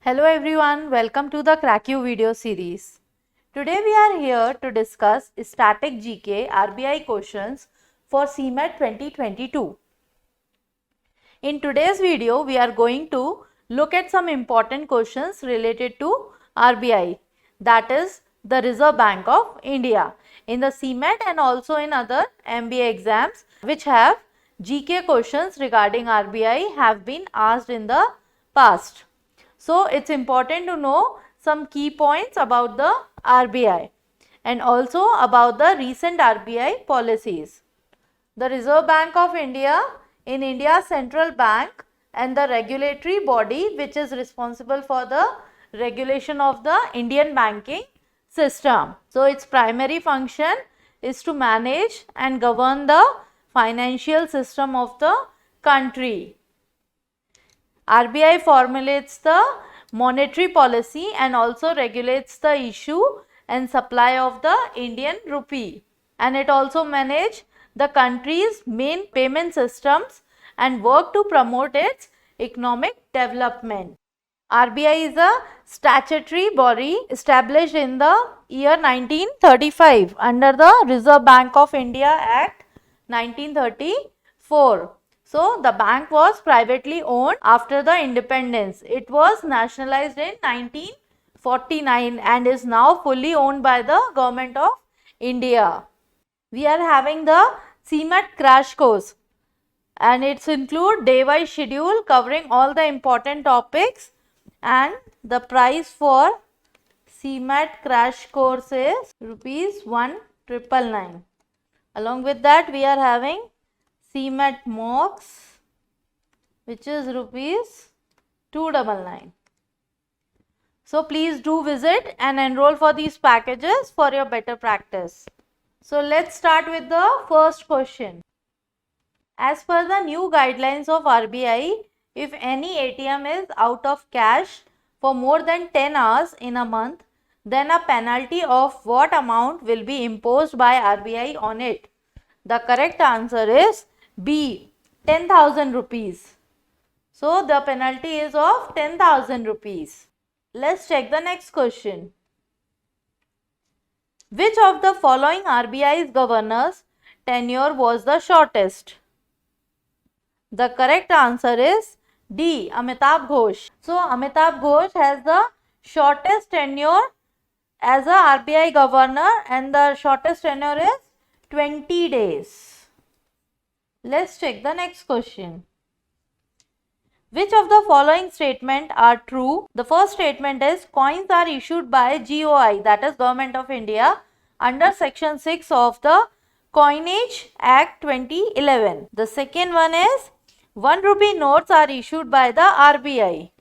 Hello everyone, welcome to the Crack You video series. Today we are here to discuss Static GK RBI questions for CMAT 2022. In today's video, we are going to look at some important questions related to RBI, that is the Reserve Bank of India, in the CMAT and also in other MBA exams which have GK questions regarding RBI have been asked in the past. So, it's important to know some key points about the RBI and also about the recent RBI policies. The Reserve Bank of India in India's central bank and the regulatory body which is responsible for the regulation of the Indian banking system. So, its primary function is to manage and govern the financial system of the country. RBI formulates the monetary policy and also regulates the issue and supply of the Indian rupee, and it also manages the country's main payment systems and work to promote its economic development. RBI is a statutory body established in the year 1935 under the Reserve Bank of India Act 1934. So, the bank was privately owned after the independence. It was nationalized in 1949 and is now fully owned by the Government of India. We are having the CMAT crash course and it's include day-wise schedule covering all the important topics, and the price for CMAT crash course is ₹1,999. Along with that, we are having CMAT mocks which is ₹299. So, please do visit and enroll for these packages for your better practice. So, let's start with the first question. As per the new guidelines of RBI, if any ATM is out of cash for more than 10 hours in a month, then a penalty of what amount will be imposed by RBI on it? The correct answer is B, 10,000 rupees. So, the penalty is of 10,000 rupees. Let's check the next question. Which of the following RBI's governors' tenure was the shortest? The correct answer is D, Amitabh Ghosh. So, Amitabh Ghosh has the shortest tenure as a RBI governor and the shortest tenure is 20 days. Let's check the next question. Which of the following statements are true? The first statement is coins are issued by GOI, that is Government of India, under section 6 of the Coinage Act 2011. The second one is 1 rupee notes are issued by the RBI.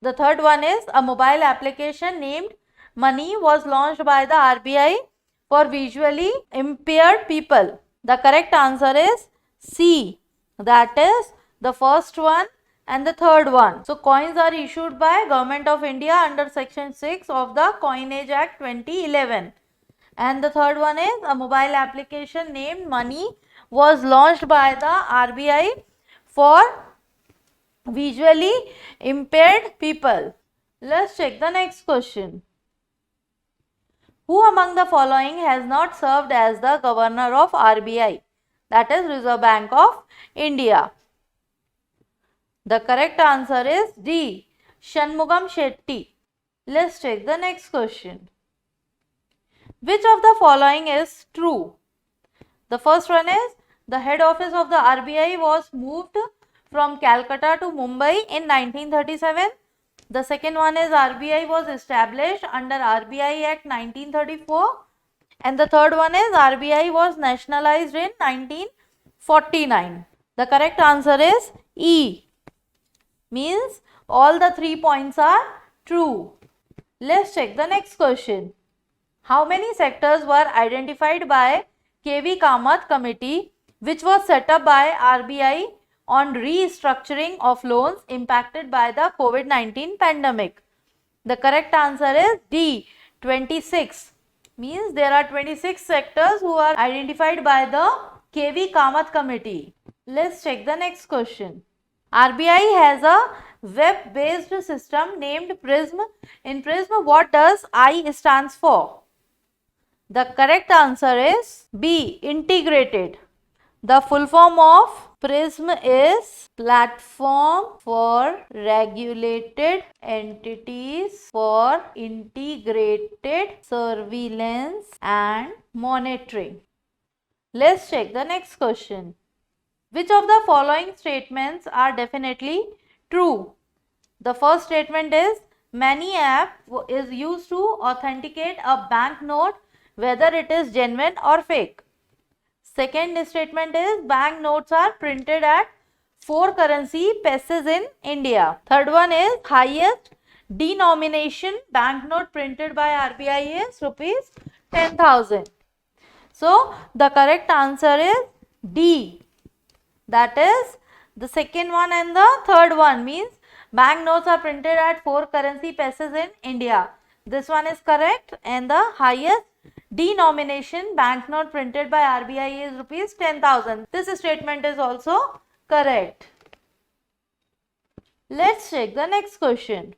The third one is a mobile application named Money was launched by the RBI for visually impaired people. The correct answer is C, that is the first one and the third one. So, coins are issued by Government of India under section 6 of the Coinage Act 2011. And the third one is a mobile application named Money was launched by the RBI for visually impaired people. Let's check the next question. Who among the following has not served as the Governor of RBI? That is Reserve Bank of India. The correct answer is D, Shanmugam Shetty. Let's check the next question. Which of the following is true? The first one is the head office of the RBI was moved from Calcutta to Mumbai in 1937. The second one is RBI was established under RBI Act 1934. And the third one is RBI was nationalized in 1949. The correct answer is E, means all the 3 points are true. Let's check the next question. How many sectors were identified by KV Kamath committee which was set up by RBI on restructuring of loans impacted by the COVID-19 pandemic? The correct answer is D, 26. Means there are 26 sectors who are identified by the KV Kamath committee. Let's check the next question. RBI has a web-based system named PRISM. In PRISM, what does I stands for? The correct answer is B, integrated. The full form of PRISM is Platform for Regulated Entities for Integrated Surveillance and Monitoring. Let's check the next question. Which of the following statements are definitely true? The first statement is MOMANI app is used to authenticate a banknote whether it is genuine or fake. Second statement is banknotes are printed at 4 currency pesses in India. Third one is highest denomination banknote printed by RBI is rupees 10,000. So the correct answer is D. That is the second one and the third one, means banknotes are printed at 4 currency pesses in India. This one is correct, and the highest denomination banknote printed by RBI is rupees 10,000. This statement is also correct. Let's check the next question.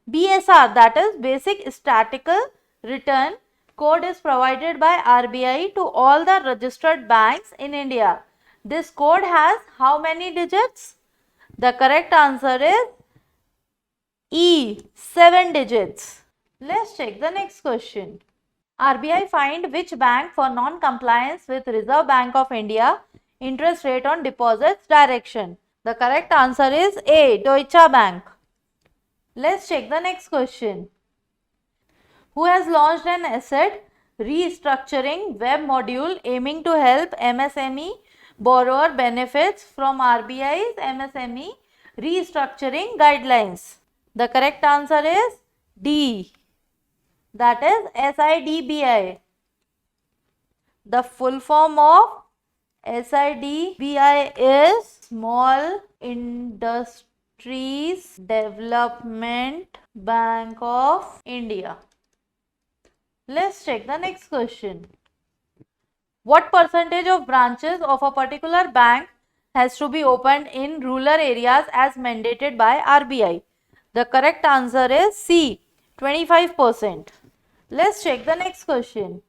BSR, that is Basic Statistical Return code, is provided by RBI to all the registered banks in India. This code has how many digits? The correct answer is E, 7 digits. Let's check the next question. RBI fined which bank for non-compliance with Reserve Bank of India interest rate on deposits direction? The correct answer is A, Deutsche Bank. Let's check the next question. Who has launched an asset restructuring web module aiming to help MSME borrower benefits from RBI's MSME restructuring guidelines? The correct answer is D. That is SIDBI. The full form of SIDBI is Small Industries Development Bank of India. Let's check the next question. What percentage of branches of a particular bank has to be opened in rural areas as mandated by RBI? The correct answer is C, 25%. Let's check the next question.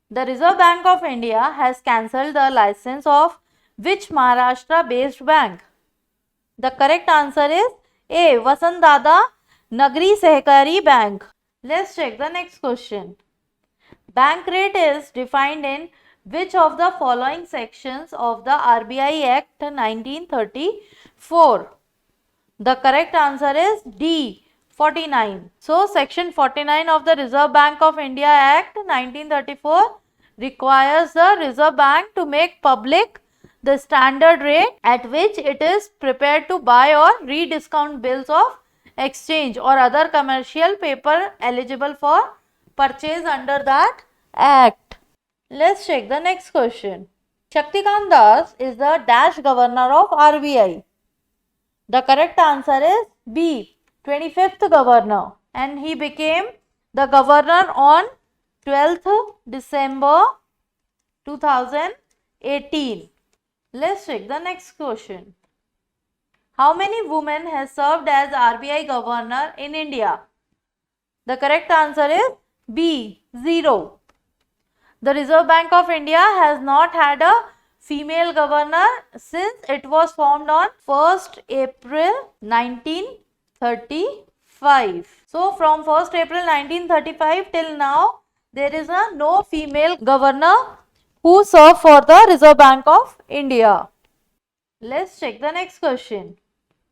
The Reserve Bank of India has cancelled the license of which Maharashtra-based bank? The correct answer is A, Vasantdada Nagri Sehkari Bank. Let's check the next question. Bank rate is defined in which of the following sections of the RBI Act 1934? The correct answer is D, 49. So, section 49 of the Reserve Bank of India Act 1934 requires the Reserve Bank to make public the standard rate at which it is prepared to buy or rediscount bills of exchange or other commercial paper eligible for purchase under that act. Let's check the next question. Shaktikanta is the dash governor of RBI. The correct answer is B, 25th governor, and he became the governor on 12th December 2018. Let's check the next question. How many women has served as RBI governor in India? The correct answer is B, 0. The Reserve Bank of India has not had a female governor since it was formed on 1st April 1935. So, from 1st April 1935 till now, there is no female governor who served for the Reserve Bank of India. Let's check the next question.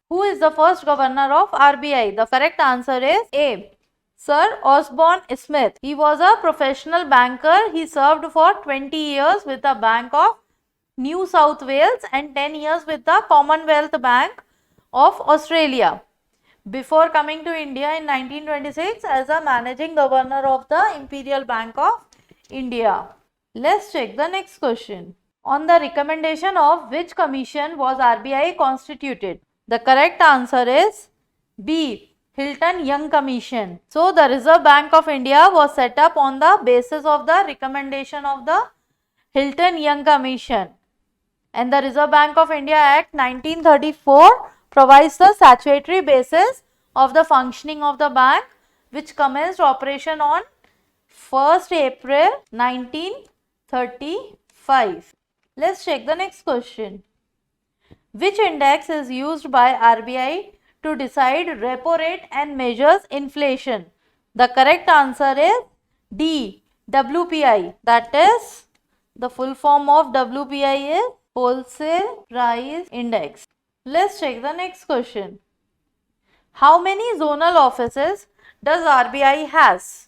Who is the first governor of RBI? The correct answer is A, Sir Osborne Smith. He was a professional banker. He served for 20 years with the Bank of New South Wales and 10 years with the Commonwealth Bank of Australia before coming to India in 1926 as a managing governor of the Imperial Bank of India. Let's check the next question. On the recommendation of which commission was RBI constituted? The correct answer is B, Hilton Young Commission. So, the Reserve Bank of India was set up on the basis of the recommendation of the Hilton Young Commission. And the Reserve Bank of India Act 1934 provides the statutory basis of the functioning of the bank, which commenced operation on 1st April 1935. Let's check the next question. Which index is used by RBI to decide repo rate and measures inflation? The correct answer is D, WPI. That is, the full form of WPI is Wholesale Price Index. Let's check the next question. How many zonal offices does RBI has?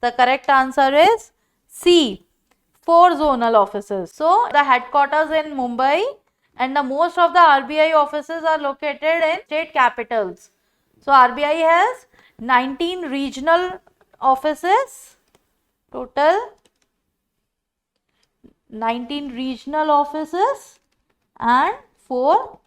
The correct answer is C, 4 zonal offices. So, the headquarters in Mumbai and the most of the RBI offices are located in state capitals. So, RBI has 19 regional offices, total 19 regional offices and 4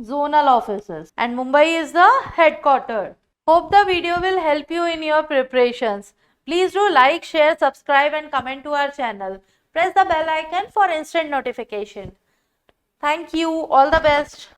zonal offices, and Mumbai is the headquarter. Hope the video will help you in your preparations. Please do like, share, subscribe and comment to our channel. Press the bell icon for instant notification. Thank you. All the best.